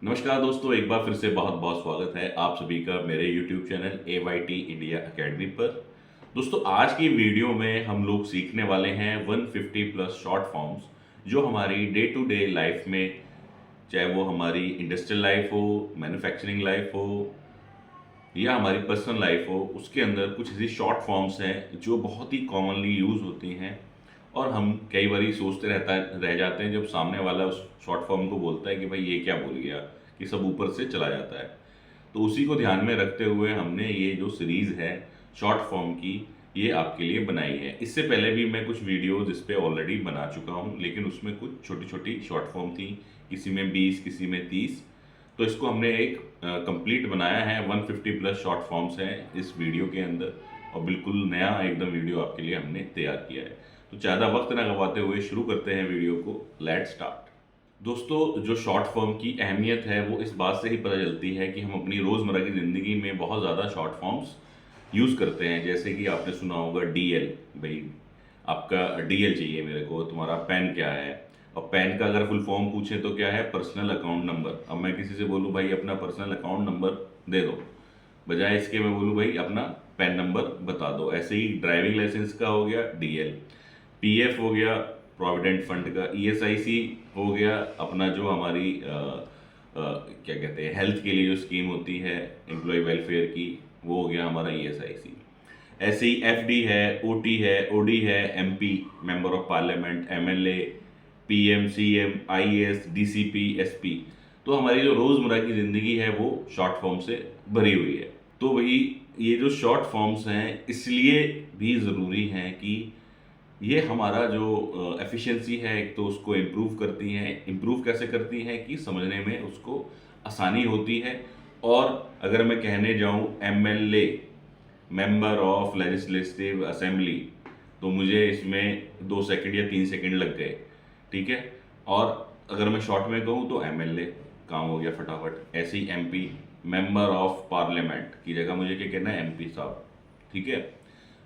नमस्कार दोस्तों, एक बार फिर से बहुत बहुत स्वागत है आप सभी का मेरे YouTube channel AYT India academy पर। दोस्तों, आज की वीडियो में हम लोग सीखने वाले हैं 150 प्लस शॉर्ट फॉर्म्स जो हमारी डे टू डे लाइफ में, चाहे वो हमारी इंडस्ट्रियल लाइफ हो, मैन्युफैक्चरिंग लाइफ हो या हमारी पर्सनल लाइफ हो, उसके अंदर कुछ ऐसी शॉर्ट फॉर्म्स हैं जो बहुत ही कॉमनली यूज़ होती हैं। और हम कई बार सोचते रह जाते हैं जब सामने वाला उस शॉर्ट फॉर्म को बोलता है कि भाई ये क्या बोल गया, कि सब ऊपर से चला जाता है। तो उसी को ध्यान में रखते हुए हमने ये जो सीरीज़ है शॉर्ट फॉर्म की, ये आपके लिए बनाई है। इससे पहले भी मैं कुछ वीडियोज़ इस पे ऑलरेडी बना चुका हूँ, लेकिन उसमें कुछ छोटी छोटी शॉर्ट फॉर्म थी, किसी में 20, किसी में 30। तो इसको हमने एक कंप्लीट बनाया है। 150 प्लस शॉर्ट फॉर्म्स हैं इस वीडियो के अंदर, और बिल्कुल नया एकदम वीडियो आपके लिए हमने तैयार किया है। तो ज़्यादा वक्त ना गवाते हुए शुरू करते हैं वीडियो को। Let's start. दोस्तों, जो शॉर्ट फॉर्म की अहमियत है वो इस बात से ही पता चलती है कि हम अपनी रोज़मर्रा की ज़िंदगी में बहुत ज़्यादा शॉर्ट फॉर्म्स यूज़ करते हैं। जैसे कि आपने सुना होगा DL, भाई आपका DL चाहिए मेरे को, तुम्हारा पैन क्या है। और पैन का अगर फुल फॉर्म पूछे तो क्या है, पर्सनल अकाउंट नंबर। अब मैं किसी से बोलूँ भाई अपना पर्सनल अकाउंट नंबर दे दो, बजाय इसके मैं बोलूँ भाई अपना पैन नंबर बता दो। ऐसे ही ड्राइविंग लाइसेंस का हो गया DL, PF हो गया प्रोविडेंट फंड का, ESIC हो गया अपना जो हमारी क्या कहते हैं हेल्थ के लिए जो स्कीम होती है एम्प्लॉय वेलफेयर की, वो हो गया हमारा ESIC। ऐसे ही FD है, OT है, OD है, MP member of parliament, MLA, PM, CM, IAS, DCP, SP। तो हमारी जो रोज़मर्रा की ज़िंदगी है वो शॉर्ट फॉर्म से भरी हुई है। तो वही ये जो शॉर्ट फॉर्म्स हैं इसलिए भी ज़रूरी हैं कि ये हमारा जो एफिशिएंसी है एक तो उसको इम्प्रूव करती हैं। इम्प्रूव कैसे करती हैं कि समझने में उसको आसानी होती है। और अगर मैं कहने जाऊँ MLA, member of legislative assembly, तो मुझे इसमें 2 सेकंड या 3 सेकंड लग गए, ठीक है। और अगर मैं शॉर्ट में कहूँ तो MLA काम हो गया फटाफट। ऐसे ही MP, मेंबर ऑफ पार्लियामेंट की जगह मुझे क्या कहना है, MP साहब, ठीक है।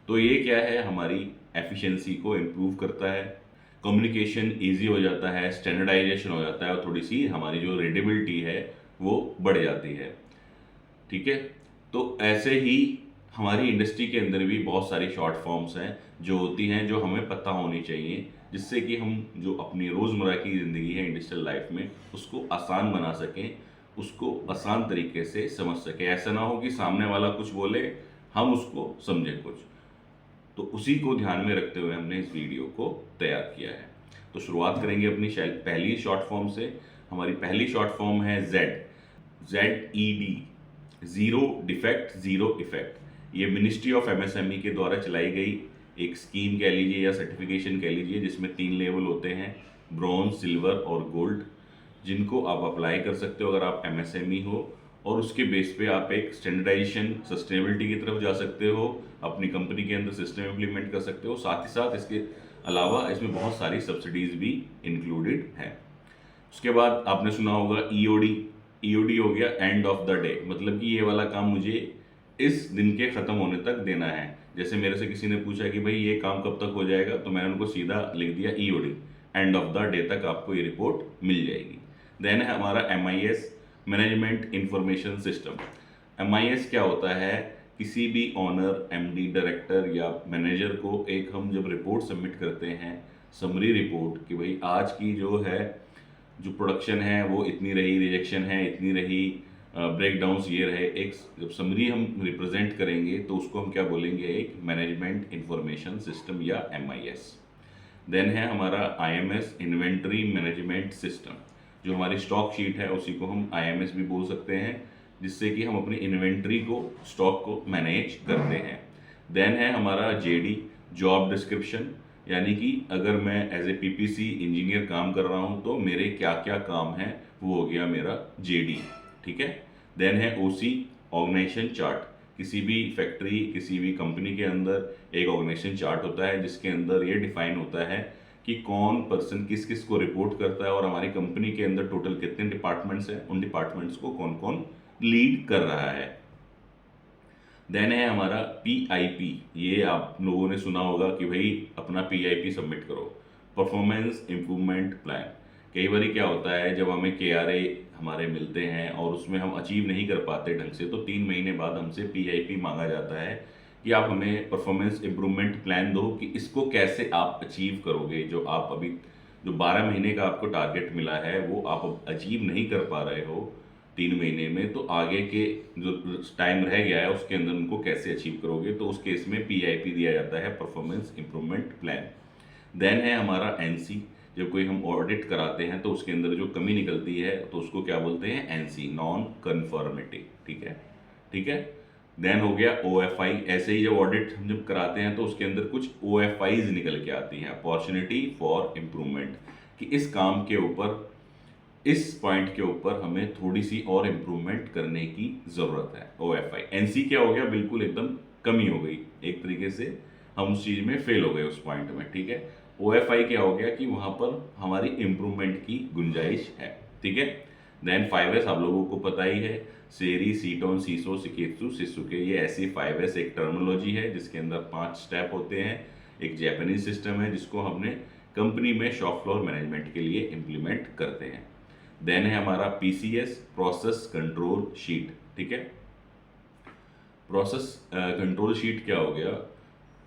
तो ये क्या है, हमारी एफिशिएंसी को इम्प्रूव करता है, कम्युनिकेशन इजी हो जाता है, स्टैंडर्डाइजेशन हो जाता है, और थोड़ी सी हमारी जो रीडेबिलिटी है वो बढ़ जाती है, ठीक है। तो ऐसे ही हमारी इंडस्ट्री के अंदर भी बहुत सारी शॉर्ट फॉर्म्स हैं जो होती हैं, जो हमें पता होनी चाहिए, जिससे कि हम जो अपनी रोज़मर्रा की ज़िंदगी है इंडस्ट्रियल लाइफ में उसको आसान बना सकें, उसको आसान तरीके से समझ सकें। ऐसा ना हो कि सामने वाला कुछ बोले, हम उसको समझें कुछ। तो उसी को ध्यान में रखते हुए हमने इस वीडियो को तैयार किया है। तो शुरुआत करेंगे अपनी पहली शॉर्ट फॉर्म से। हमारी पहली शॉर्ट फॉर्म है ZED, zero defect zero effect. ये मिनिस्ट्री ऑफ MSME के द्वारा चलाई गई एक स्कीम कह लीजिए या सर्टिफिकेशन कह लीजिए, जिसमें 3 लेवल होते हैं, ब्रॉन्ज, सिल्वर और गोल्ड, जिनको आप अप्लाई कर सकते हो अगर आप MSME हो। और उसके बेस पे आप एक स्टैंडर्डाइजेशन, सस्टेनेबिलिटी की तरफ जा सकते हो, अपनी कंपनी के अंदर सिस्टम इम्प्लीमेंट कर सकते हो। साथ ही साथ इसके अलावा इसमें बहुत सारी सब्सिडीज भी इंक्लूडेड हैं। उसके बाद आपने सुना होगा EOD हो गया एंड ऑफ द डे, मतलब कि ये वाला काम मुझे इस दिन के ख़त्म होने तक देना है। जैसे मेरे से किसी ने पूछा कि भाई ये काम कब तक हो जाएगा, तो मैंने उनको सीधा लिख दिया EOD, end of the day तक आपको ये रिपोर्ट मिल जाएगी। देन है हमारा MIS, management information system. MIS क्या होता है, किसी भी ऑनर, MD, डायरेक्टर या मैनेजर को एक हम जब रिपोर्ट सबमिट करते हैं, समरी रिपोर्ट, कि भाई आज की जो है जो प्रोडक्शन है वो इतनी रही, रिजेक्शन है इतनी रही, ब्रेकडाउन्स ये रहे, एक जब समरी हम रिप्रेजेंट करेंगे तो उसको हम क्या बोलेंगे, एक मैनेजमेंट इंफॉर्मेशन सिस्टम या MIS। देन है हमारा IMS, इन्वेंट्री मैनेजमेंट सिस्टम। जो हमारी स्टॉक शीट है उसी को हम IMS भी बोल सकते हैं, जिससे कि हम अपनी इन्वेंट्री को, स्टॉक को मैनेज करते हैं। देन है हमारा JD, जॉब डिस्क्रिप्शन, यानी कि अगर मैं एज ए PPC इंजीनियर काम कर रहा हूँ तो मेरे क्या क्या काम हैं, वो हो गया मेरा JD, ठीक है। देन है OC, ऑर्गेनाइजेशन चार्ट। किसी भी फैक्ट्री, किसी भी कंपनी के अंदर एक ऑर्गेनाइजेशन चार्ट होता है, जिसके अंदर ये डिफाइन होता है कि कौन पर्सन किस किस को रिपोर्ट करता है, और हमारी कंपनी के अंदर टोटल कितने डिपार्टमेंट्स हैं, उन डिपार्टमेंट्स को कौन कौन लीड कर रहा है। देन है हमारा PIP। ये आप लोगों ने सुना होगा कि भाई अपना PIP सबमिट करो, परफॉर्मेंस इम्प्रूवमेंट प्लान। कई बार क्या होता है, जब हमें KRA हमारे मिलते हैं और उसमें हम अचीव नहीं कर पाते ढंग से, तो 3 महीने बाद हमसे पीआईपी मांगा जाता है कि आप हमें परफॉर्मेंस इम्प्रूवमेंट प्लान दो कि इसको कैसे आप अचीव करोगे। जो आप अभी जो 12 महीने का आपको टारगेट मिला है वो आप अचीव नहीं कर पा रहे हो 3 महीने में, तो आगे के जो टाइम रह गया है उसके अंदर उनको कैसे अचीव करोगे। तो उस केस में पीआईपी दिया जाता है, परफॉर्मेंस इम्प्रूवमेंट प्लान। देन है हमारा एनसी। जब कोई हम ऑडिट कराते हैं तो उसके अंदर जो कमी निकलती है तो उसको क्या बोलते हैं, एनसी, नॉन कन्फर्मिटी। ठीक है, ठीक है। देन हो गया ओएफआई। ऐसे ही जब ऑडिट हम जब कराते हैं तो उसके अंदर कुछ ओएफआईज निकल के आती हैं, अपॉर्चुनिटी फॉर इम्प्रूवमेंट, कि इस काम के ऊपर, इस पॉइंट के ऊपर हमें थोड़ी सी और इम्प्रूवमेंट करने की ज़रूरत है। ओएफआई। एनसी क्या हो गया, बिल्कुल एकदम कमी हो गई, एक तरीके से हम उस चीज़ में फेल हो गए उस पॉइंट में। ठीक है। ओएफआई क्या हो गया कि वहाँ पर हमारी इम्प्रूवमेंट की गुंजाइश है। ठीक है। देन 5S आप लोगों को पता ही है, सेरी, सीटोन, सीसो, सिकेत्सु, सिसुके, ये ऐसी 5S एक टर्मिनोलॉजी है जिसके अंदर 5 स्टेप होते हैं। एक जापानीज सिस्टम है जिसको हमने कंपनी में शॉप फ्लोर मैनेजमेंट के लिए इम्प्लीमेंट करते हैं। देन है हमारा पीसीएस, प्रोसेस कंट्रोल शीट। ठीक है। प्रोसेस कंट्रोल शीट क्या हो गया,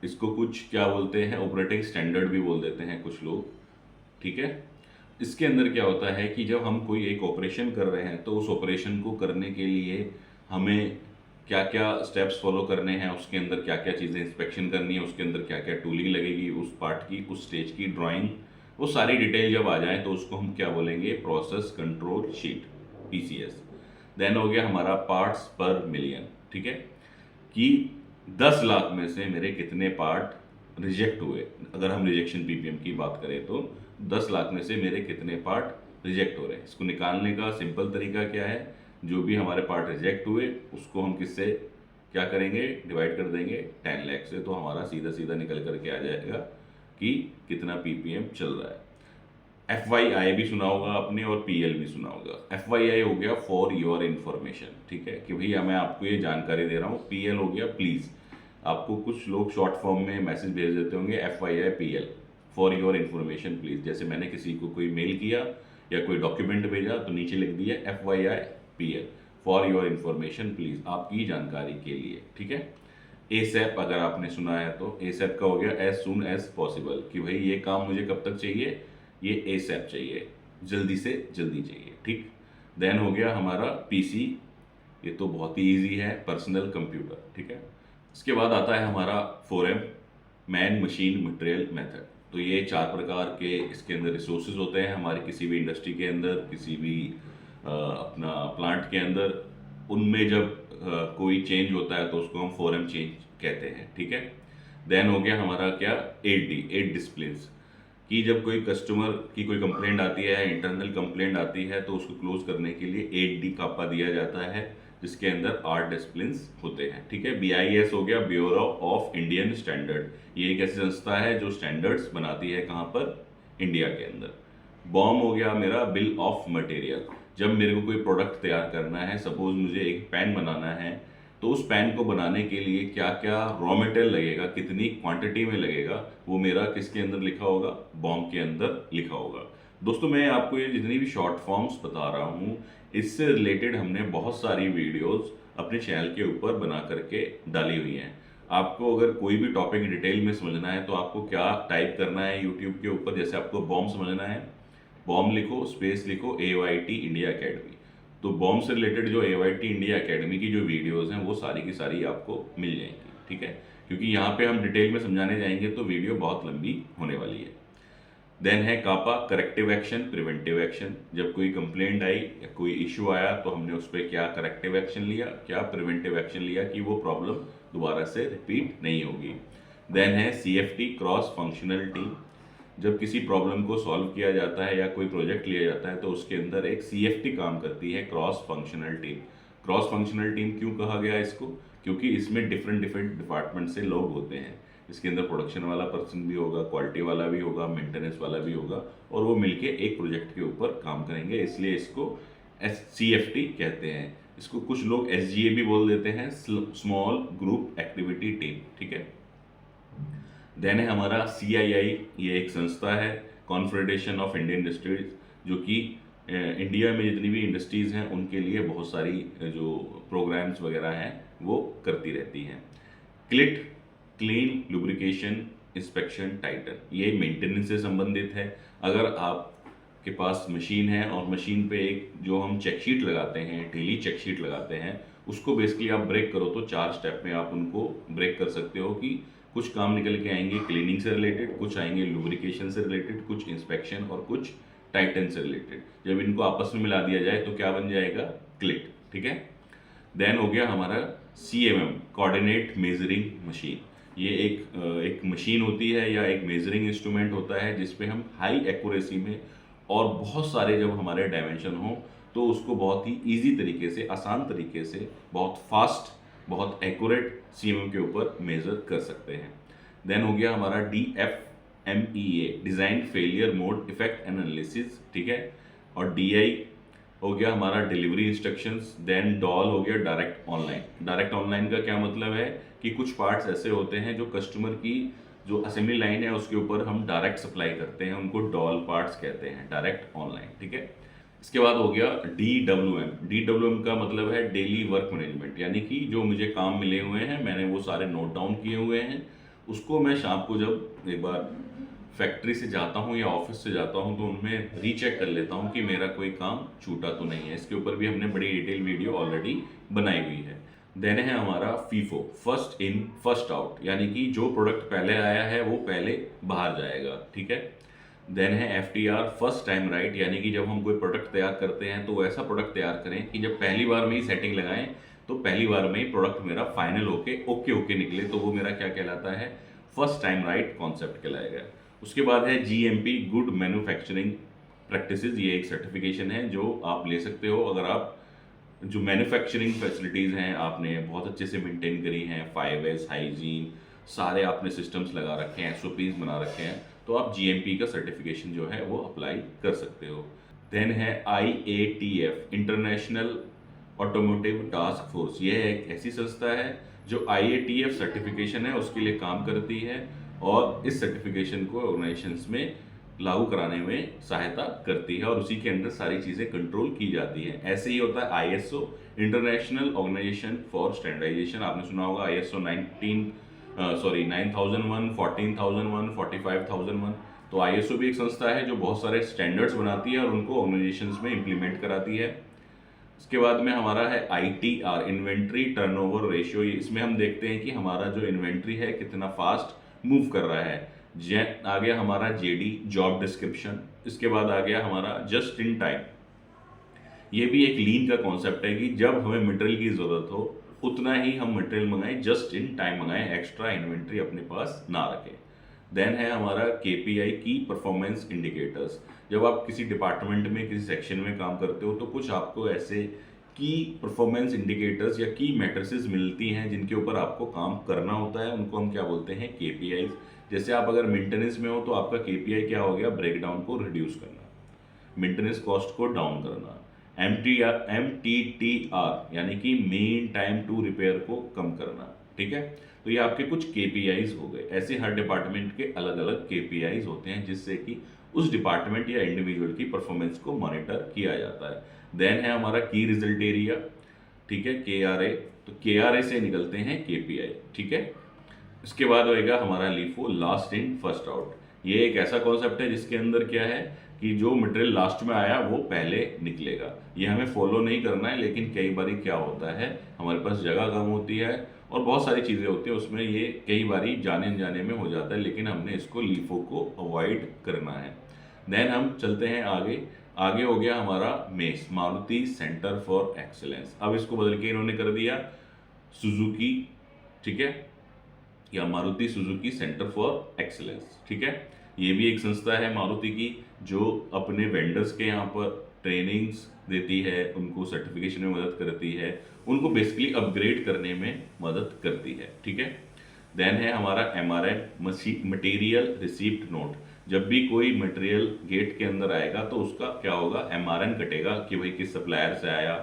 इसको कुछ क्या बोलते हैं, ऑपरेटिंग स्टैंडर्ड भी बोल देते हैं कुछ लोग। ठीक है। इसके अंदर क्या होता है कि जब हम कोई एक ऑपरेशन कर रहे हैं तो उस ऑपरेशन को करने के लिए हमें क्या क्या स्टेप्स फॉलो करने हैं, उसके अंदर क्या क्या चीज़ें इंस्पेक्शन करनी है, उसके अंदर क्या क्या टूलिंग लगेगी, उस पार्ट की, उस स्टेज की ड्राइंग, वो सारी डिटेल जब आ जाए तो उसको हम क्या बोलेंगे, process control sheet, PCS. Then हो गया हमारा पार्ट्स पर मिलियन। ठीक है, कि 10 लाख में से मेरे कितने पार्ट रिजेक्ट हुए। अगर हम रिजेक्शन पीपीएम की बात करें तो 10 लाख में से मेरे कितने पार्ट रिजेक्ट हो रहे हैं। इसको निकालने का सिंपल तरीका क्या है, जो भी हमारे पार्ट रिजेक्ट हुए उसको हम किससे क्या करेंगे, डिवाइड कर देंगे 10 लाख से, तो हमारा सीधा सीधा निकल करके आ जाएगा कि कितना पीपीएम चल रहा है। FYI भी सुना होगा आपने और PL भी सुना होगा। FYI हो गया फॉर योर इन्फॉर्मेशन। ठीक है, कि भैया मैं आपको ये जानकारी दे रहा हूँ। PL हो गया प्लीज़। आपको कुछ लोग शॉर्ट फॉर्म में मैसेज भेज देते होंगे FYI PL, for your information please. जैसे मैंने किसी को कोई मेल किया या कोई डॉक्यूमेंट भेजा तो नीचे लिख दिया FYI PL, for your information please, आपकी जानकारी के लिए। ठीक है। ASAP अगर आपने सुना है तो ASAP का हो गया एज सुन एज पॉसिबल, कि भाई ये काम मुझे कब तक चाहिए, ये ASAP चाहिए, जल्दी से जल्दी चाहिए। ठीक। देन हो गया हमारा PC, ये तो बहुत ही ईजी है, पर्सनल कंप्यूटर। ठीक है। इसके बाद आता है हमारा 4M, man machine material method. तो ये 4 प्रकार के इसके अंदर रिसोर्सेज होते हैं हमारे किसी भी इंडस्ट्री के अंदर, किसी भी अपना प्लांट के अंदर। उनमें जब कोई चेंज होता है तो उसको हम 4M चेंज कहते हैं। ठीक है। देन हो गया हमारा क्या, 8D, 8 डिसिप्लिन्स, कि जब कोई कस्टमर की कोई कंप्लेंट आती है, इंटरनल कंप्लेंट आती है, तो उसको क्लोज करने के लिए 8D कापा दिया जाता है, जिसके अंदर 8 डिसिप्लिन्स होते हैं। ठीक है। BIS हो गया, ब्यूरो ऑफ इंडियन स्टैंडर्ड। ये एक ऐसी संस्था है जो स्टैंडर्ड्स बनाती है, कहाँ पर, इंडिया के अंदर। बॉम हो गया मेरा, बिल ऑफ मटेरियल। जब मेरे को कोई प्रोडक्ट तैयार करना है, सपोज मुझे एक पेन बनाना है, तो उस पेन को बनाने के लिए क्या क्या रॉ मटेरियल लगेगा, कितनी क्वांटिटी में लगेगा, वो मेरा किसके अंदर लिखा होगा, बॉम के अंदर लिखा होगा। दोस्तों मैं आपको ये जितनी भी शॉर्ट फॉर्म्स बता रहा हूँ, इससे रिलेटेड हमने बहुत सारी वीडियोस अपने चैनल के ऊपर बना करके डाली हुई हैं। आपको अगर कोई भी टॉपिक डिटेल में समझना है तो आपको क्या टाइप करना है यूट्यूब के ऊपर, जैसे आपको बॉम समझना है, बॉम लिखो, स्पेस लिखो, AYT इंडिया अकेडमी। तो बॉम से रिलेटेड जो AYT इंडिया अकेडमी की जो वीडियोस हैं वो सारी की सारी आपको मिल जाएंगी। ठीक है, क्योंकि यहाँ पे हम डिटेल में समझाने जाएंगे तो वीडियो बहुत लंबी होने वाली है। देन है कापा, करेक्टिव एक्शन, प्रिवेंटिव एक्शन। जब कोई कंप्लेंट आई या कोई इशू आया तो हमने उस पर क्या करेक्टिव एक्शन लिया, क्या प्रिवेंटिव एक्शन लिया, कि वो प्रॉब्लम दोबारा से रिपीट नहीं होगी। देन है CFT, क्रॉस फंक्शनल टीम। जब किसी प्रॉब्लम को सॉल्व किया जाता है या कोई प्रोजेक्ट लिया जाता है तो उसके अंदर एक CFT काम करती है, cross functional team. Cross functional team क्यों कहा गया इसको, क्योंकि इसमें डिफरेंट डिफरेंट डिपार्टमेंट से लोग होते हैं। इसके अंदर प्रोडक्शन वाला पर्सन भी होगा, क्वालिटी वाला भी होगा, मेंटेनेंस वाला भी होगा, और वो मिलके एक प्रोजेक्ट के ऊपर काम करेंगे, इसलिए इसको CFT कहते हैं। इसको कुछ लोग SGA भी बोल देते हैं, स्मॉल ग्रुप एक्टिविटी टीम। ठीक है। देन है हमारा CII, ये एक संस्था है, कॉन्फेडरेशन ऑफ इंडियन इंडस्ट्रीज, जो कि इंडिया में जितनी भी इंडस्ट्रीज़ हैं उनके लिए बहुत सारी जो प्रोग्राम्स वगैरह हैं वो करती रहती हैं। क्लिट, क्लीन लुब्रिकेशन इंस्पेक्शन टाइटन, ये मेंटेनेंस से संबंधित है। अगर आपके पास मशीन है और मशीन पे एक जो हम चेक शीट लगाते हैं, डेली चेक शीट लगाते हैं, उसको बेसिकली आप ब्रेक करो तो 4 स्टेप में आप उनको ब्रेक कर सकते हो कि कुछ काम निकल के आएंगे क्लीनिंग से रिलेटेड, कुछ आएंगे लुब्रिकेशन से रिलेटेड, कुछ इंस्पेक्शन और कुछ टाइटन से रिलेटेड। जब इनको आपस में मिला दिया जाए तो क्या बन जाएगा? क्लिट। ठीक है। देन हो गया हमारा CMM, कोऑर्डिनेट मेजरिंग मशीन। ये एक मशीन होती है या एक मेजरिंग इंस्ट्रूमेंट होता है जिसपे हम हाई एक्यूरेसी में और बहुत सारे जब हमारे डायमेंशन हो तो उसको बहुत ही इजी तरीके से, आसान तरीके से, बहुत फास्ट, बहुत एक्यूरेट CMM के ऊपर मेजर कर सकते हैं। देन हो गया हमारा DFMEA, design failure mode effect analysis. ठीक है। और DI हो गया हमारा डिलीवरी इंस्ट्रक्शंस। देन डॉल हो गया डायरेक्ट ऑनलाइन। डायरेक्ट ऑनलाइन का क्या मतलब है कि कुछ पार्ट्स ऐसे होते हैं जो कस्टमर की जो असेंबली लाइन है उसके ऊपर हम डायरेक्ट सप्लाई करते हैं, उनको डॉल पार्ट्स कहते हैं, डायरेक्ट ऑनलाइन। ठीक है। इसके बाद हो गया DWM। DWM का मतलब है डेली वर्क मैनेजमेंट, यानी कि जो मुझे काम मिले हुए हैं मैंने वो सारे नोट डाउन किए हुए हैं, उसको मैं शाम को जब एक बार फैक्ट्री से जाता हूँ या ऑफिस से जाता हूँ तो उनमें रीचेक कर लेता हूँ कि मेरा कोई काम छूटा तो नहीं है। इसके ऊपर भी हमने बड़ी डिटेल वीडियो ऑलरेडी बनाई हुई है। देन है हमारा FIFO, first in first out, यानी कि जो प्रोडक्ट पहले आया है वो पहले बाहर जाएगा। ठीक है। देन है FTR, फर्स्ट टाइम राइट, यानी कि जब हम कोई प्रोडक्ट तैयार करते हैं तो ऐसा प्रोडक्ट तैयार करें कि जब पहली बार में ही सेटिंग लगाएं तो पहली बार में ही प्रोडक्ट मेरा फाइनल होके ओके ओके निकले, तो वो मेरा क्या कहलाता है? फर्स्ट टाइम राइट कॉन्सेप्ट कहलाएगा। उसके बाद है GMP, गुड मैन्युफैक्चरिंग प्रैक्टिसेस। ये एक सर्टिफिकेशन है जो आप ले सकते हो अगर आप जो मैन्युफैक्चरिंग फैसिलिटीज़ हैं आपने बहुत अच्छे से मेंटेन करी हैं, 5S हाइजीन सारे आपने सिस्टम्स लगा रखे हैं, SOPs बना रखे हैं, तो आप GMP का सर्टिफिकेशन जो है वो अप्लाई कर सकते हो। देन है IATF, international automotive task force. यह एक ऐसी संस्था है जो IATF सर्टिफिकेशन है उसके लिए काम करती है और इस सर्टिफिकेशन को ऑर्गेनाइजेशंस में लागू कराने में सहायता करती है और उसी के अंदर सारी चीज़ें कंट्रोल की जाती हैं। ऐसे ही होता है ISO, international organisation for standardisation. आपने सुना होगा ISO 9001, 14001, 45001। तो ISO भी एक संस्था है जो बहुत सारे स्टैंडर्ड्स बनाती है और उनको ऑर्गेनाइजेशंस में इम्प्लीमेंट कराती है। इसके बाद में हमारा है ITR, इन्वेंट्री टर्नओवर रेशियो। इसमें हम देखते हैं कि हमारा जो इन्वेंट्री है कितना फास्ट मूव कर रहा है। आ गया हमारा JD, जॉब डिस्क्रिप्शन। इसके बाद आ गया हमारा जस्ट इन टाइम। ये भी एक लीन का कॉन्सेप्ट है कि जब हमें मटेरियल की ज़रूरत हो उतना ही हम मटेरियल मंगाएं, जस्ट इन टाइम मंगाएं, एक्स्ट्रा इन्वेंट्री अपने पास ना रखें। देन है हमारा KPI, की परफॉर्मेंस इंडिकेटर्स। जब आप किसी डिपार्टमेंट में किसी सेक्शन में काम करते हो तो कुछ आपको ऐसे की परफॉर्मेंस इंडिकेटर्स या की मैट्रिसेस मिलती हैं जिनके ऊपर आपको काम करना होता है, उनको हम क्या बोलते हैं? KPIs। जैसे आप अगर मेंटेनेंस में हो तो आपका KPI क्या हो गया? ब्रेकडाउन को रिड्यूस करना, मेंटेनेंस कॉस्ट को डाउन करना। MTTR यानी कि मेन टाइम टू रिपेयर को कम करना। ठीक है। तो ये आपके कुछ KPIs हो गए। ऐसे हर डिपार्टमेंट के अलग अलग KPIs होते हैं जिससे कि उस डिपार्टमेंट या इंडिविजुअल की परफॉर्मेंस को मॉनिटर किया जाता है। देन है हमारा की रिजल्ट एरिया। ठीक है, KRA। तो KRA से निकलते हैं KPI। ठीक है। इसके बाद होएगा हमारा LIFO, last in first out. ये एक ऐसा कॉन्सेप्ट है जिसके अंदर क्या है कि जो मटेरियल लास्ट में आया वो पहले निकलेगा। ये हमें फॉलो नहीं करना है, लेकिन कई बारी क्या होता है हमारे पास जगह कम होती है और बहुत सारी चीज़ें होती है, उसमें ये कई बारी जाने अनजाने में हो जाता है, लेकिन हमने इसको LIFO को अवॉइड करना है। देन हम चलते हैं आगे। आगे हो गया हमारा MES, Maruti centre for excellence. अब इसको बदल के इन्होंने कर दिया सुजुकी। ठीक है, या Maruti Suzuki centre for excellence. ठीक है। ये भी एक संस्था है मारुति की जो अपने वेंडर्स के यहाँ पर ट्रेनिंग्स देती है, उनको सर्टिफिकेशन में मदद करती है, उनको बेसिकली अपग्रेड करने में मदद करती है। ठीक है। देन है हमारा MRN, मटेरियल रिसीप्ट नोट। जब भी कोई मटेरियल गेट के अंदर आएगा तो उसका क्या होगा? MRN कटेगा कि भाई किस सप्लायर से आया,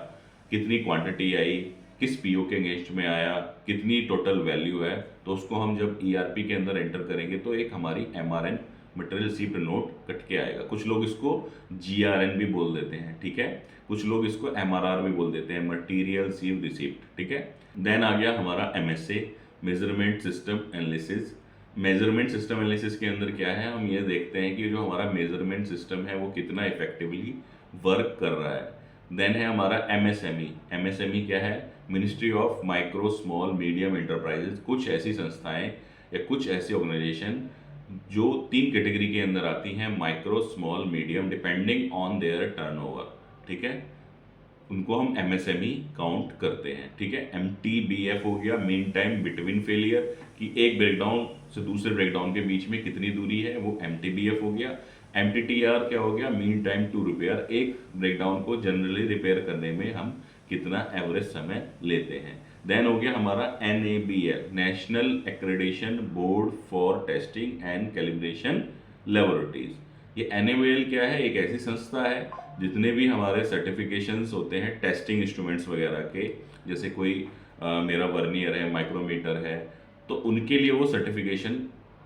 कितनी क्वांटिटी आई, किस PO के अगेंस्ट में आया, कितनी टोटल वैल्यू है। तो उसको हम जब ERP के अंदर एंटर करेंगे तो एक हमारी MRN material receipt note cut के आएगा। कुछ लोग इसको GRN भी बोल देते हैं, ठीक है। कुछ लोग इसको MRR भी बोल देते हैं, मटेरियल रिसीव्ड रिसिप्ट, ठीक है। देन आ गया हमारा MSA, measurement system analysis. Measurement system analysis के अंदर क्या है, हम ये देखते हैं कि जो हमारा मेजरमेंट सिस्टम है वो कितना इफेक्टिवली वर्क कर रहा है। देन है हमारा MSME। MSME क्या है, ministry of micro small medium enterprises. कुछ ऐसी संस्थाएं या कुछ ऐसी ऑर्गेनाइजेशन जो 3 कैटेगरी के अंदर आती हैं, micro small medium, depending on their turnover, ठीक है, उनको हम MSME काउंट करते हैं, ठीक है। MTBF हो गया, मीन टाइम बिटवीन फेलियर, कि एक ब्रेकडाउन से दूसरे ब्रेकडाउन के बीच में कितनी दूरी है, वो MTBF हो गया। MTTR क्या हो गया, मीन टाइम टू रिपेयर, एक ब्रेकडाउन को जनरली रिपेयर करने में हम कितना एवरेज समय लेते हैं। देन हो गया हमारा NABL, national accreditation board for testing and calibration laboratories. ये NABL क्या है, एक ऐसी संस्था है जितने भी हमारे सर्टिफिकेशंस होते हैं टेस्टिंग इंस्ट्रूमेंट्स वगैरह के, जैसे कोई मेरा वर्नियर है, माइक्रोमीटर है, तो उनके लिए वो सर्टिफिकेशन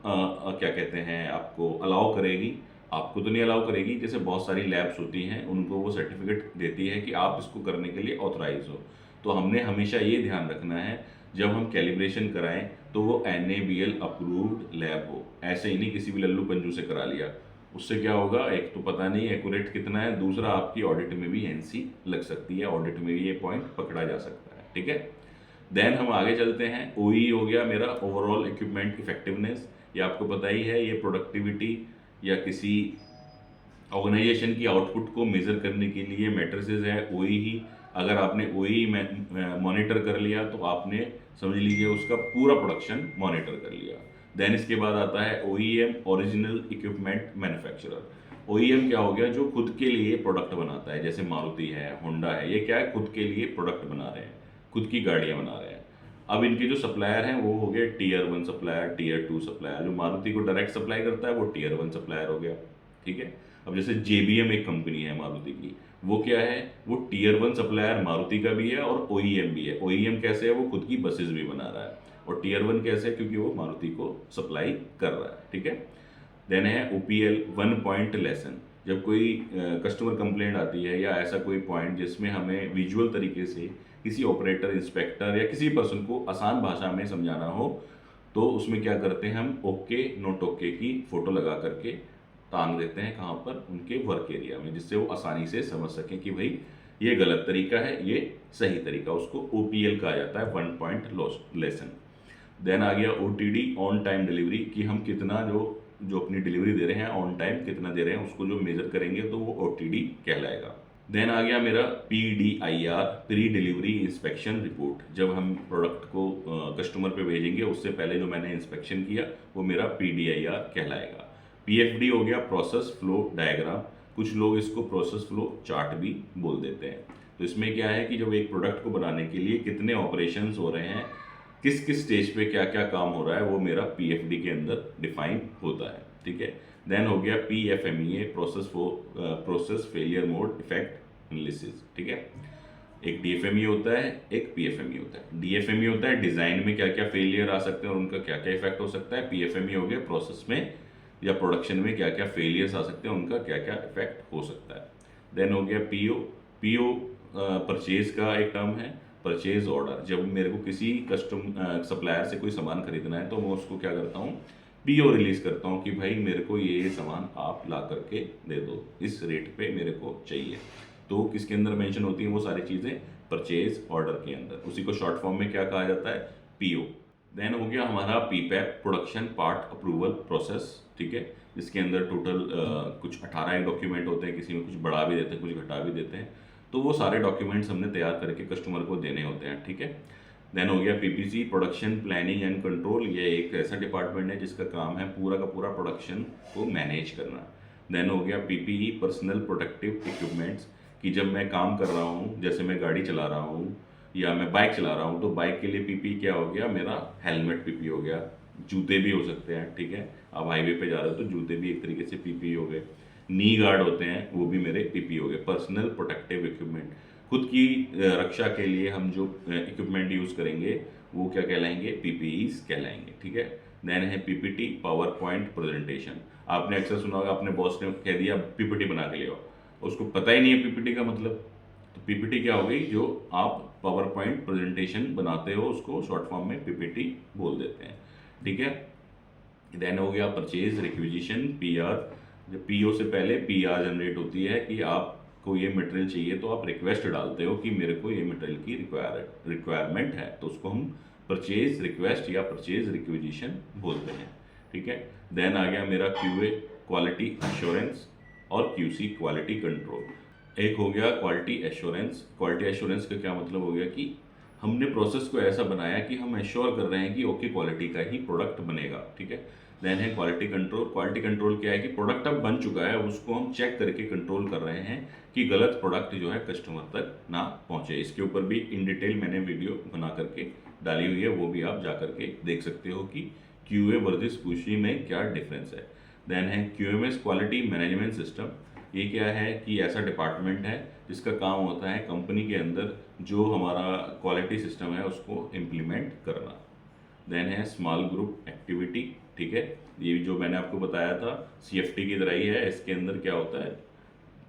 क्या कहते हैं आपको अलाउ करेगी। आपको तो नहीं अलाउ करेगी, जैसे बहुत सारी लैब्स होती हैं उनको वो सर्टिफिकेट देती है कि आप इसको करने के लिए ऑथराइज हो। तो हमने हमेशा ये ध्यान रखना है जब हम कैलिब्रेशन कराएं तो वो NABL अप्रूव्ड लैब हो, ऐसे ही नहीं किसी भी लल्लू पंजू से करा लिया। उससे क्या होगा, एक तो पता नहीं एक्यूरेट कितना है, दूसरा आपकी ऑडिट में भी NC लग सकती है, ऑडिट में भी ये पॉइंट पकड़ा जा सकता है, ठीक है। देन हम आगे चलते हैं। OE हो गया मेरा, ओवरऑल इक्विपमेंट इफेक्टिवनेस। ये आपको पता ही है, ये प्रोडक्टिविटी या किसी ऑर्गेनाइजेशन की आउटपुट को मेजर करने के लिए मैट्रिसेस है OE ही। अगर आपने OE में मॉनिटर कर लिया तो आपने समझ लीजिए उसका पूरा प्रोडक्शन मॉनिटर कर लिया। देन इसके बाद आता है OEM, original equipment manufacturer. OEM क्या हो गया, जो खुद के लिए प्रोडक्ट बनाता है, जैसे मारुति है, होंडा है, ये क्या है, खुद के लिए प्रोडक्ट बना रहे हैं, खुद की गाड़ियाँ बना रहे हैं। अब इनके जो सप्लायर हैं वो हो गए Tier 1 सप्लायर, Tier 2 सप्लायर। जो मारुति को डायरेक्ट सप्लाई करता है वो Tier 1 सप्लायर हो गया, ठीक है। अब जैसे JBM एक कंपनी है मारुति की, वो क्या है, वो Tier 1 सप्लायर मारुति का भी है और OEM भी है। OEM कैसे है, वो खुद की बसेस भी बना रहा है, और Tier 1 कैसे है, क्योंकि वो मारुति को सप्लाई कर रहा है, ठीक है। देन है OPL, 1 पॉइंट लेसन। जब कोई कस्टमर कंप्लेंट आती है या ऐसा कोई पॉइंट जिसमें हमें विजुअल तरीके से किसी ऑपरेटर, इंस्पेक्टर या किसी पर्सन को आसान भाषा में समझाना हो, तो उसमें क्या करते हैं हम, ओके नोट ओके की फोटो लगा करके टांग देते हैं, कहाँ पर, उनके वर्क एरिया में, जिससे वो आसानी से समझ सकें कि भाई ये गलत तरीका है, ये सही तरीका। उसको OPL कहा जाता है, 1 पॉइंट लेसन। देन आ गया OTD, ऑन टाइम डिलीवरी, कि हम कितना जो अपनी डिलीवरी दे रहे हैं ऑन टाइम कितना दे रहे हैं, उसको जो मेजर करेंगे तो वो OTD कहलाएगा। देन आ गया मेरा PDIR, pre delivery inspection report. जब हम प्रोडक्ट को कस्टमर पे भेजेंगे उससे पहले जो मैंने इंस्पेक्शन किया वो मेरा PDIR कहलाएगा। PFD हो गया, प्रोसेस फ्लो डायग्राम। कुछ लोग इसको प्रोसेस फ्लो चार्ट भी बोल देते हैं। तो इसमें क्या है कि जब एक प्रोडक्ट को बनाने के लिए कितने ऑपरेशंस हो रहे हैं, किस किस स्टेज पे क्या क्या काम हो रहा है, वो मेरा PFD के अंदर डिफाइन होता है, ठीक है। देन हो गया PFMEA, process failure mode effect analysis, ठीक है। एक DFME होता है, एक PFME होता है। DFME होता है डिजाइन में क्या क्या फेलियर आ सकते हैं और उनका क्या क्या इफेक्ट हो सकता है। PFME हो गया प्रोसेस में या प्रोडक्शन में क्या क्या फेलियर्स आ सकते हैं, उनका क्या क्या इफेक्ट हो सकता है। देन हो गया PO परचेज का एक टर्म है, परचेज ऑर्डर। जब मेरे को किसी सप्लायर से कोई सामान खरीदना है तो मैं उसको क्या करता हूँ, PO रिलीज करता हूँ कि भाई मेरे को ये सामान आप ला करके दे दो, इस रेट पे मेरे को चाहिए। तो किसके अंदर मेंशन होती हैं वो सारी चीज़ें, परचेज ऑर्डर के अंदर। उसी को शॉर्ट फॉर्म में क्या कहा जाता है, PO। देन हो गया हमारा PPAP, production part approval process, ठीक है, जिसके अंदर टोटल कुछ 18 डॉक्यूमेंट होते हैं, किसी में कुछ बढ़ा भी देते हैं, कुछ घटा भी देते हैं। तो वो सारे डॉक्यूमेंट्स हमने तैयार करके कस्टमर को देने होते हैं, ठीक है। देन हो गया PPC, production planning and control. ये एक ऐसा डिपार्टमेंट है जिसका काम है पूरा का पूरा प्रोडक्शन को मैनेज करना। देन हो गया PPE, पर्सनल प्रोटेक्टिव इक्विपमेंट्स, कि जब मैं काम कर रहा हूँ, जैसे मैं गाड़ी चला रहा हूँ या मैं बाइक चला रहा हूँ, तो बाइक के लिए PPE क्या हो गया, मेरा हेलमेट PPE हो गया, जूते भी हो सकते हैं, ठीक है। आप हाईवे पे जा रहे हो तो जूते भी एक तरीके से PPE हो गए, नी गार्ड होते हैं वो भी मेरे PPE हो गए, पर्सनल प्रोटेक्टिव इक्विपमेंट। खुद की रक्षा के लिए हम जो इक्विपमेंट यूज़ करेंगे वो क्या कहलाएंगे, PPEs कहलाएंगे, ठीक है। देन है PPT, पावर पॉइंट प्रेजेंटेशन। आपने अक्सर सुना होगा, अपने बॉस ने कह दिया पीपीटी बना के ले आओ, उसको पता ही नहीं है पीपीटी का मतलब। तो पीपीटी क्या हो गई, जो आप पावर पॉइंट प्रेजेंटेशन बनाते हो उसको शॉर्ट फॉर्म में पीपीटी बोल देते हैं, ठीक है। देन हो गया परचेज रिक्विजिशन, पीआर। जब पीओ से पहले पीआर जनरेट होती है कि आपको ये मटेरियल चाहिए, तो आप रिक्वेस्ट डालते हो कि मेरे को ये मटेरियल की रिक्वायरमेंट है, तो उसको हम परचेज रिक्वेस्ट या परचेज रिक्विजिशन बोलते हैं, ठीक है। देन आ गया मेरा क्यूए क्वालिटी एश्योरेंस और क्यूसी क्वालिटी कंट्रोल। एक हो गया क्वालिटी एश्योरेंस। क्वालिटी एश्योरेंस का क्या मतलब हो गया कि हमने प्रोसेस को ऐसा बनाया कि हम एश्योर कर रहे हैं कि ओके क्वालिटी का ही प्रोडक्ट बनेगा, ठीक है। देन है क्वालिटी कंट्रोल। क्वालिटी कंट्रोल क्या है कि प्रोडक्ट अब बन चुका है, उसको हम चेक करके कंट्रोल कर रहे हैं कि गलत प्रोडक्ट जो है कस्टमर तक ना पहुंचे। इसके ऊपर भी इन डिटेल मैंने वीडियो बना करके डाली हुई है, वो भी आप जा करके देख सकते हो कि क्यूए वर्सेस क्यूसी में क्या डिफरेंस है। देन है क्यूएमएस क्वालिटी मैनेजमेंट सिस्टम। ये क्या है कि ऐसा डिपार्टमेंट है जिसका काम होता है कंपनी के अंदर जो हमारा क्वालिटी सिस्टम है उसको इम्प्लीमेंट करना। देन है स्मॉल ग्रुप एक्टिविटी, ठीक है। ये जो मैंने आपको बताया था सीएफटी की तरह ही है। इसके अंदर क्या होता है,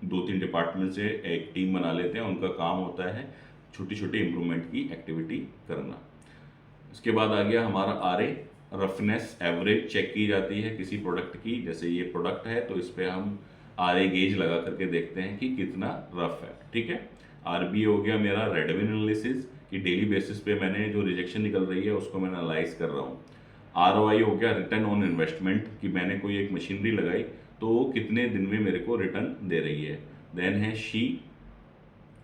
2-3 डिपार्टमेंट से एक टीम बना लेते हैं, उनका काम होता है छोटी छोटी इम्प्रूवमेंट की एक्टिविटी करना। इसके बाद आ गया हमारा आरए, रफनेस एवरेज चेक की जाती है किसी प्रोडक्ट की। जैसे ये प्रोडक्ट है तो इस पर हम आरए गेज लगा करके देखते हैं कि कितना रफ है, ठीक है। आरबी हो गया मेरा रेडविन एनालिसिस, कि डेली बेसिस पे मैंने जो रिजेक्शन निकल रही है उसको मैं एनालाइज कर रहा हूँ। आरओआई हो गया रिटर्न ऑन इन्वेस्टमेंट, कि मैंने कोई एक मशीनरी लगाई तो वो कितने दिन में मेरे को रिटर्न दे रही है। देन है शी,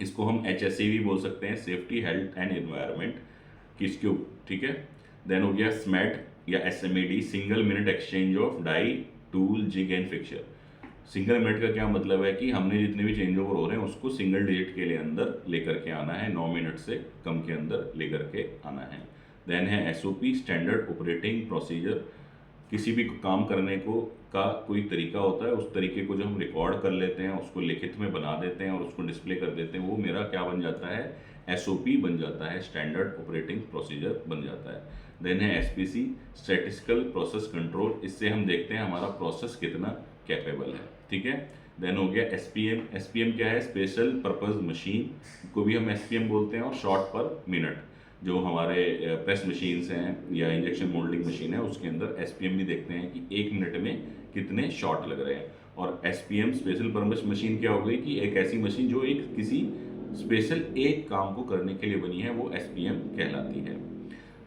इसको हम HSE भी बोल सकते हैं, सेफ्टी हेल्थ एंड एनवायरनमेंट किसके, ठीक है। देन हो गया स्मैट या SMAD, single minute exchange of die tool jig and fixture. Single minute का क्या मतलब है कि हमने जितने भी चेंज ओवर हो रहे हैं उसको सिंगल डिजिट के लिए अंदर लेकर के आना है, 9 मिनट से कम के अंदर लेकर के आना है। देन है SOP, स्टैंडर्ड ऑपरेटिंग प्रोसीजर। किसी भी काम करने को का कोई तरीका होता है, उस तरीके को जो हम रिकॉर्ड कर लेते हैं, उसको लिखित में बना देते हैं और उसको डिस्प्ले कर देते हैं, वो मेरा क्या बन जाता है, SOP बन जाता है, स्टैंडर्ड ऑपरेटिंग प्रोसीजर बन जाता है। देन है SPC, स्टैटिस्टिकल प्रोसेस कंट्रोल। इससे हम देखते हैं हमारा प्रोसेस कितना कैपेबल है, ठीक है। देन हो गया SPM क्या है, स्पेशल पर्पस मशीन को भी हम SPM बोलते हैं, और शॉर्ट पर मिनट। जो हमारे प्रेस मशीन्स हैं या इंजेक्शन मोल्डिंग मशीन है उसके अंदर SPM भी देखते हैं कि 1 मिनट में कितने शॉट लग रहे हैं। और SPM स्पेशल पर्पस मशीन क्या हो गई कि एक ऐसी मशीन जो एक किसी स्पेशल एक काम को करने के लिए बनी है, वो SPM कहलाती है।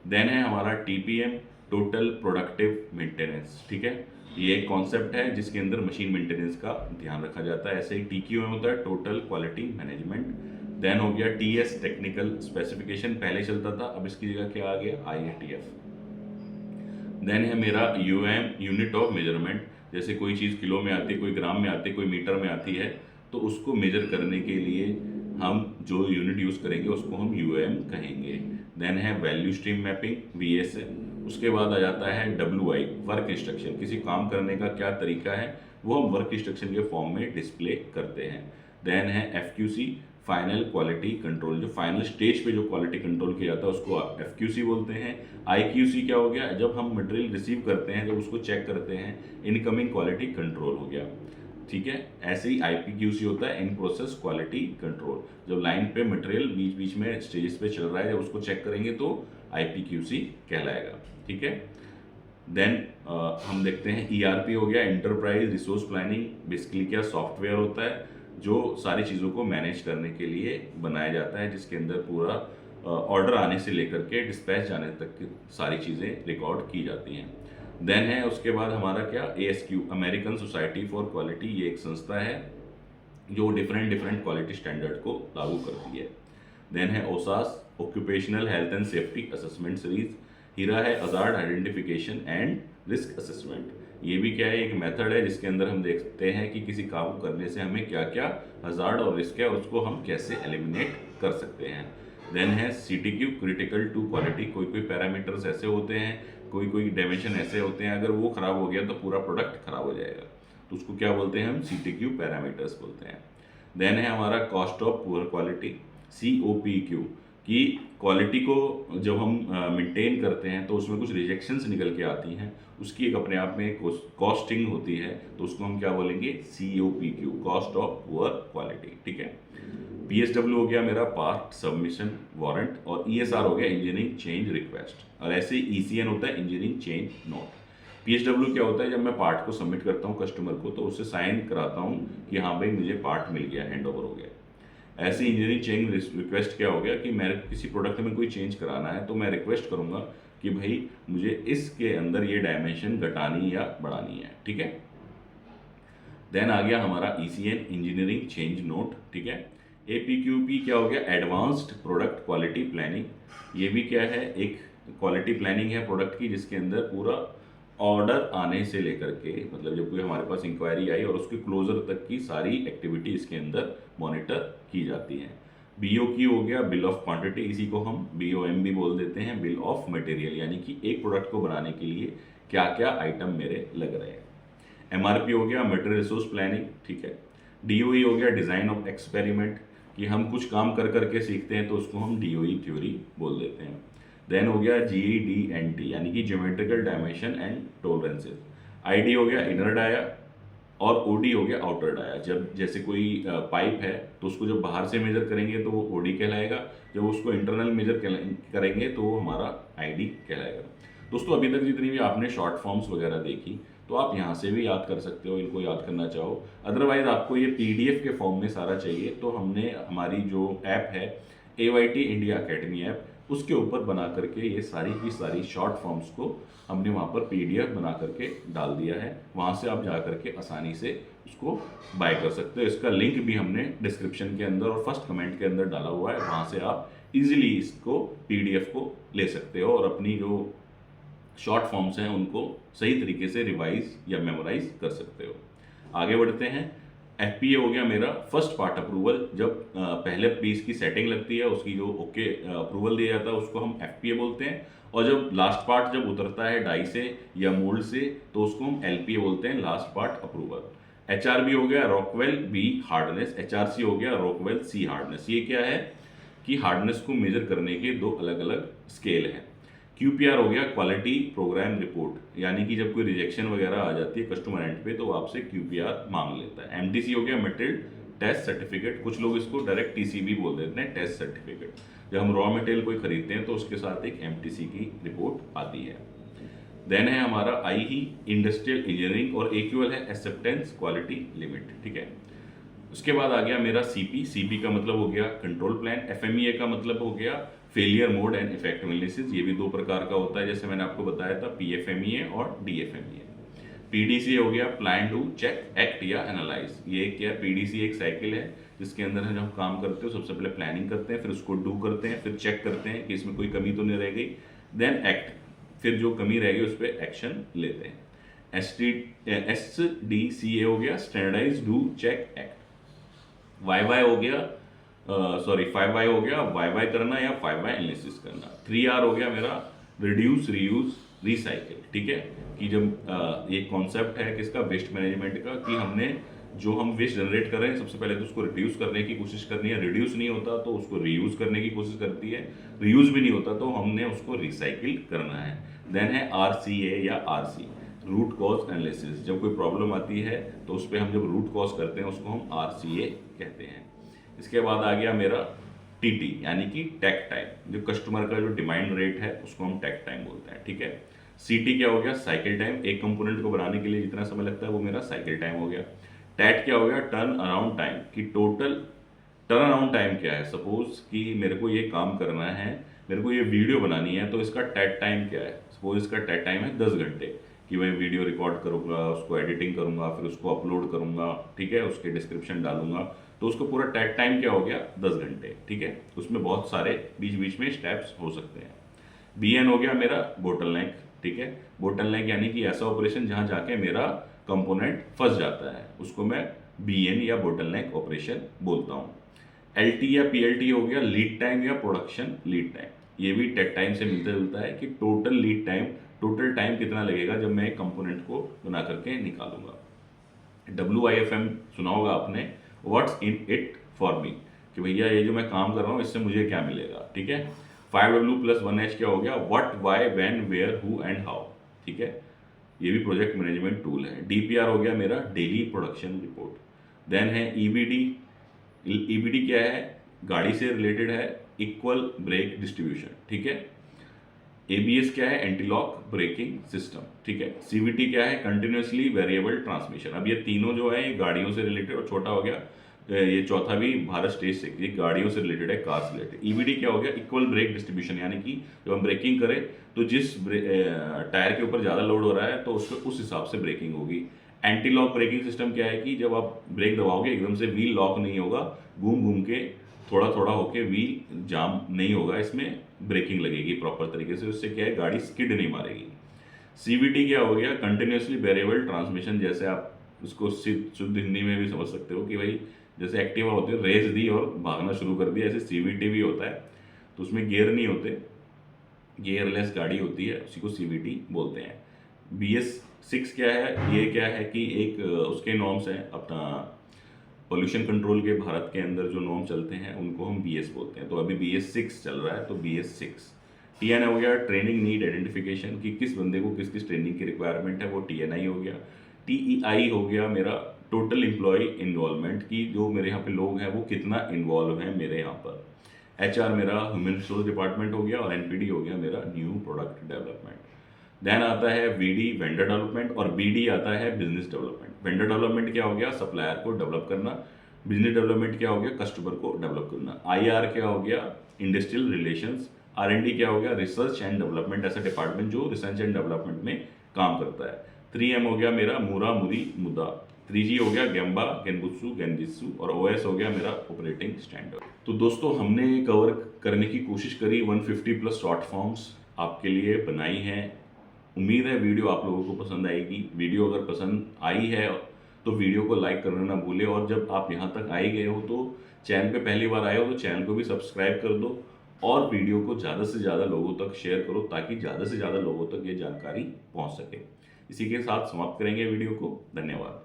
देन है हमारा TPM, टोटल प्रोडक्टिव मेंटेनेंस, ठीक है। ये एक कॉन्सेप्ट है जिसके अंदर मशीन मेंटेनेंस का ध्यान रखा जाता है। ऐसे ही TQM होता है, टोटल क्वालिटी मैनेजमेंट। देन हो गया TS, टेक्निकल स्पेसिफिकेशन, पहले चलता था, अब इसकी जगह क्या आ गया, IATF। देन है मेरा UM, यूनिट ऑफ मेजरमेंट। जैसे कोई चीज़ किलो में आती है, कोई ग्राम में आती है, कोई मीटर में आती है, तो उसको मेजर करने के लिए हम जो यूनिट यूज़ करेंगे उसको हम UM कहेंगे। देन है वैल्यू स्ट्रीम मैपिंग, VS। उसके बाद आ जाता है WI, वर्क इंस्ट्रक्शन। किसी काम करने का क्या तरीका है वो हम वर्क इंस्ट्रक्शन के फॉर्म में डिस्प्ले करते हैं। देन है FQC, फाइनल क्वालिटी कंट्रोल। जो फाइनल स्टेज पे जो क्वालिटी कंट्रोल किया जाता है उसको FQC बोलते हैं। IQC क्या हो गया, जब हम मटेरियल रिसीव करते हैं, जब उसको चेक करते हैं, इनकमिंग क्वालिटी कंट्रोल हो गया, ठीक है। ऐसे ही IPQC होता है, इन प्रोसेस क्वालिटी कंट्रोल। जब लाइन पे मटेरियल बीच बीच में स्टेज पे चल रहा है, जब उसको चेक करेंगे तो IPQC कहलाएगा, ठीक है। देन हम देखते हैं ERP हो गया, एंटरप्राइज रिसोर्स प्लानिंग। बेसिकली क्या सॉफ्टवेयर होता है जो सारी चीज़ों को मैनेज करने के लिए बनाया जाता है, जिसके अंदर पूरा ऑर्डर आने से लेकर के डिस्पैच जाने तक की सारी चीज़ें रिकॉर्ड की जाती हैं। देन है उसके बाद हमारा क्या, ASQ, American society for quality. ये एक संस्था है जो डिफरेंट डिफरेंट क्वालिटी स्टैंडर्ड को लागू करती है। देन है OSAS, occupational health and safety assessment series. HIRA है hazard identification and risk assessment. ये भी क्या है, एक मेथड है जिसके अंदर हम देखते हैं कि किसी काम को करने से हमें क्या क्या हजार्ड और रिस्क है, उसको हम कैसे एलिमिनेट कर सकते हैं। देन है CTQ, क्रिटिकल टू क्वालिटी। कोई कोई पैरामीटर्स ऐसे होते हैं, कोई कोई डायमेंशन ऐसे होते हैं, अगर वो खराब हो गया तो पूरा प्रोडक्ट खराब हो जाएगा, तो उसको क्या बोलते हैं हम, CTQ पैरामीटर्स बोलते हैं। देन है हमारा cost of poor quality, COPQ। कि क्वालिटी को जब हम मेंटेन करते हैं तो उसमें कुछ रिजेक्शंस निकल के आती हैं, उसकी एक अपने आप में एक कॉस्टिंग होती है, तो उसको हम क्या बोलेंगे, COPQ, cost of poor quality, ठीक है। PSW हो गया मेरा पार्ट सबमिशन वारंट, और ESR हो गया इंजीनियरिंग चेंज रिक्वेस्ट, और ऐसे ECN होता है इंजीनियरिंग चेंज नोट। PSW क्या होता है, जब मैं पार्ट को सबमिट करता हूँ कस्टमर को, तो उससे साइन कराता हूँ कि हाँ भाई मुझे पार्ट मिल गया, हैंड ओवर हो गया। ऐसे इंजीनियरिंग चेंज रिक्वेस्ट क्या हो गया कि मेरे किसी प्रोडक्ट में कोई चेंज कराना है, तो मैं रिक्वेस्ट करूंगा कि भाई मुझे इसके अंदर ये डायमेंशन घटानी या बढ़ानी है, ठीक है। देन आ गया हमारा ECN इंजीनियरिंग चेंज नोट, ठीक है। APQP क्या हो गया, एडवांस्ड प्रोडक्ट क्वालिटी प्लानिंग। ये भी क्या है, एक क्वालिटी प्लानिंग है प्रोडक्ट की, जिसके अंदर पूरा ऑर्डर आने से लेकर के, मतलब जब कोई हमारे पास इंक्वायरी आई और उसके क्लोजर तक की सारी एक्टिविटी इसके अंदर मॉनिटर की जाती है। BOQ हो गया बिल ऑफ क्वांटिटी, इसी को हम BOM भी बोल देते हैं, बिल ऑफ मटेरियल, यानी कि एक प्रोडक्ट को बनाने के लिए क्या क्या आइटम मेरे लग रहे हैं। MRP हो गया मटेरियल रिसोर्स प्लानिंग, ठीक है। DOE हो गया डिज़ाइन ऑफ एक्सपेरिमेंट, कि हम कुछ काम कर करके सीखते हैं तो उसको हम DOE थ्योरी बोल देते हैं। देन हो गया GEDNT, यानी कि geometrical dimension and tolerances. ID हो गया इनर डाया, और OD हो गया आउटर डाया। जब जैसे कोई पाइप है तो उसको जब बाहर से मेजर करेंगे तो वो OD कहलाएगा, जब उसको इंटरनल मेजर करेंगे तो वो हमारा ID कहलाएगा। दोस्तों अभी तक जितनी भी आपने शॉर्ट फॉर्म्स वगैरह देखी, तो आप यहाँ से भी याद कर सकते हो, इनको याद करना चाहो। अदरवाइज आपको ये PDF के फॉर्म में सारा चाहिए, तो हमने हमारी जो ऐप है AYT इंडिया अकेडमी ऐप, उसके ऊपर बना करके ये सारी की सारी शॉर्ट फॉर्म्स को हमने वहाँ पर PDF बना करके डाल दिया है। वहाँ से आप जा करके आसानी से उसको बाय कर सकते हो। इसका लिंक भी हमने डिस्क्रिप्शन के अंदर और फर्स्ट कमेंट के अंदर डाला हुआ है, वहाँ से आप इजीली इसको PDF को ले सकते हो और अपनी जो शॉर्ट फॉर्म्स हैं उनको सही तरीके से रिवाइज या मेमोराइज कर सकते हो। आगे बढ़ते हैं। FPA हो गया मेरा फर्स्ट पार्ट अप्रूवल। जब पहले पीस की सेटिंग लगती है, उसकी जो ओके अप्रूवल दिया जाता है उसको हम FPA बोलते हैं, और जब लास्ट पार्ट जब उतरता है डाई से या मोल्ड से तो उसको हम LPA बोलते हैं, लास्ट पार्ट अप्रूवल। HRB हो गया रॉकवेल B हार्डनेस, HRC हो गया रॉकवेल C हार्डनेस। ये क्या है कि हार्डनेस को मेजर करने के दो अलग अलग स्केल हैं। QPR हो गया क्वालिटी प्रोग्राम रिपोर्ट, यानी कि जब कोई रिजेक्शन वगैरह आ जाती है कस्टमर एंड पे तो आपसे QPR मांग लेता है। MTC हो गया मटेरियल टेस्ट सर्टिफिकेट, कुछ लोग इसको डायरेक्ट TCB बोल देते हैं, टेस्ट सर्टिफिकेट। जब हम रॉ मटेरियल कोई खरीदते हैं तो उसके साथ एक MTC की रिपोर्ट आती है। देन है हमारा IE इंडस्ट्रियल इंजीनियरिंग, और AQL है एक्सेप्टेंस क्वालिटी लिमिट, ठीक है। उसके बाद आ गया मेरा CP का मतलब हो गया कंट्रोल प्लान। FMEA का मतलब हो गया failure mode and effect analysis. ये भी दो प्रकार का होता है, जैसे मैंने आपको बताया था PFMEA और DFMEA। PDC हो गया प्लान टू चेक एक्ट या एनालाइज। ये क्या है, PDC एक साइकिल है जिसके अंदर जब हम काम करते हो सबसे पहले प्लानिंग करते हैं, फिर उसको डू करते हैं, फिर चेक करते हैं कि इसमें कोई कमी तो नहीं रह गई, देन एक्ट, फिर जो कमी रह गई उस पर एक्शन लेते हैं। SDCA हो गया standardise do check act. YY हो गया 5Y हो गया YY करना या 5Y एनालिसिस करना। 3R हो गया मेरा रिड्यूस रीयूज रिसाइकिल, ठीक है। कि जब ये कॉन्सेप्ट है किसका, वेस्ट मैनेजमेंट का, कि हमने जो हम वेस्ट जनरेट कर रहे हैं सबसे पहले तो उसको रिड्यूस करने की कोशिश करनी है, रिड्यूस नहीं होता तो उसको रीयूज करने की कोशिश करती है, रीयूज भी नहीं होता तो हमने उसको रिसाइकिल करना है। देन है RCA या RC रूट कॉज एनालिसिस। जब कोई प्रॉब्लम आती है तो उस पर हम जब रूट कॉज करते हैं उसको हम RCA कहते हैं। इसके बाद आ गया मेरा TT, यानी कि टैक टाइम। जो कस्टमर का जो डिमांड रेट है उसको हम टैक टाइम बोलते हैं, ठीक है। CT क्या हो गया साइकिल टाइम, एक कंपोनेंट को बनाने के लिए जितना समय लगता है वो मेरा साइकिल टाइम हो गया। टैट क्या हो गया टर्न अराउंड टाइम, कि टोटल टर्न अराउंड टाइम क्या है। सपोज कि मेरे को ये काम करना है, मेरे को ये वीडियो बनानी है, तो इसका टैट टाइम क्या है। सपोज इसका टैट टाइम है 10 घंटे, कि मैं वीडियो रिकॉर्ड करूँगा, उसको एडिटिंग करूँगा, फिर उसको अपलोड करूँगा, ठीक है, उसके डिस्क्रिप्शन डालूंगा, तो उसको पूरा टैग टाइम क्या हो गया 10 घंटे, ठीक है। उसमें बहुत सारे बीच बीच में स्टेप्स हो सकते हैं। BN हो गया मेरा बोटलनेक, ठीक है। बोटलनेक यानी कि ऐसा ऑपरेशन जहां जाके मेरा कंपोनेंट फंस जाता है, उसको मैं BN या बोटलनेक ऑपरेशन बोलता हूँ। LT या PLT हो गया लीड टाइम या प्रोडक्शन लीड टाइम। ये भी टैग टाइम से मिलता जुलता है, कि total lead time, total time कितना लगेगा जब मैं एक कंपोनेंट को बना करके निकालूंगा। WIFM सुना होगा आपने, what's in it for me. कि भैया ये जो मैं काम कर रहा हूँ इससे मुझे क्या मिलेगा, ठीक है। 5W प्लस 1H क्या हो गया, what, why, when, where, who and how, ठीक है। ये भी प्रोजेक्ट मैनेजमेंट टूल है। DPR हो गया मेरा डेली प्रोडक्शन रिपोर्ट। देन है EBD। EBD क्या है, गाड़ी से रिलेटेड है, इक्वल ब्रेक डिस्ट्रीब्यूशन, ठीक है। ABS क्या है, एंटी लॉक ब्रेकिंग सिस्टम, ठीक है। CVT क्या है, कंटिन्यूसली वेरिएबल ट्रांसमिशन। अब ये तीनों जो है ये गाड़ियों से रिलेटेड, और छोटा हो गया ये चौथा भी भारत स्टेज से, ये गाड़ियों से रिलेटेड है, कार से रिलेटेड। EBD क्या हो गया, इक्वल ब्रेक डिस्ट्रीब्यूशन, यानी कि जब हम ब्रेकिंग करें तो जिस टायर के ऊपर ज़्यादा लोड हो रहा है तो उसको उस हिसाब से ब्रेकिंग होगी। एंटी लॉक ब्रेकिंग सिस्टम क्या है कि जब आप ब्रेक दबाओगे एकदम से व्हील लॉक नहीं होगा, घूम घूम के थोड़ा थोड़ा होके व्हील जाम नहीं होगा, इसमें ब्रेकिंग लगेगी प्रॉपर तरीके से, उससे क्या है गाड़ी स्किड नहीं मारेगी। CVT क्या हो गया, कंटिन्यूसली वेरिएबल ट्रांसमिशन। जैसे आप उसको शुद्ध हिंदी में भी समझ सकते हो कि भाई जैसे एक्टिवा होती है, रेस दी और भागना शुरू कर दिया, ऐसे CVT भी होता है। तो उसमें गियर नहीं होते, गियरलेस गाड़ी होती है, उसी को CVT बोलते हैं। BS6 क्या है, ये क्या है कि एक उसके नॉर्म्स हैं अपना पोल्यूशन कंट्रोल के, भारत के अंदर जो नॉर्म चलते हैं उनको हम BS बोलते हैं। तो अभी BS6 चल रहा है, तो BS6। TN हो गया ट्रेनिंग नीड आइडेंटिफिकेशन, कि किस बंदे को किस किस ट्रेनिंग की रिक्वायरमेंट है, वो TNI हो गया। TEI हो गया मेरा टोटल एम्प्लॉय इन्वॉल्वमेंट, की जो मेरे यहाँ पे लोग हैं वो कितना इन्वॉल्व हैं मेरे यहाँ पर। HR मेरा ह्यूमन रिसोर्स डिपार्टमेंट हो गया, और NPD हो गया मेरा न्यू प्रोडक्ट डेवलपमेंट। देन आता है VD वेंडर डेवलपमेंट, और BD आता है बिजनेस डेवलपमेंट। वेंडर डेवलपमेंट क्या हो गया, सप्लायर को डेवलप करना। बिजनेस डेवलपमेंट क्या हो गया, कस्टमर को डेवलप करना। IR क्या हो गया, इंडस्ट्रियल रिलेशंस। R&D क्या हो गया, रिसर्च एंड डेवलपमेंट, ऐसा डिपार्टमेंट जो रिसर्च एंड डेवलपमेंट में काम करता है। 3M हो गया मेरा मूरा मुरी मुद्दा। 3G हो गया गेम्बा गेनबुत्सु गेनजित्सु, और OS हो गया मेरा ऑपरेटिंग स्टैंडर्ड। तो दोस्तों हमने कवर करने की कोशिश करी 150 प्लस शॉर्ट फॉर्म्स आपके लिए बनाई हैं। उम्मीद है वीडियो आप लोगों को पसंद आएगी। वीडियो अगर पसंद आई है तो वीडियो को लाइक करना ना भूलें, और जब आप यहाँ तक आए गए हो तो चैनल पे पहली बार आए हो तो चैनल को भी सब्सक्राइब कर दो, और वीडियो को ज़्यादा से ज़्यादा लोगों तक शेयर करो, ताकि ज़्यादा से ज़्यादा लोगों तक ये जानकारी पहुँच सके। इसी के साथ समाप्त करेंगे वीडियो को। धन्यवाद।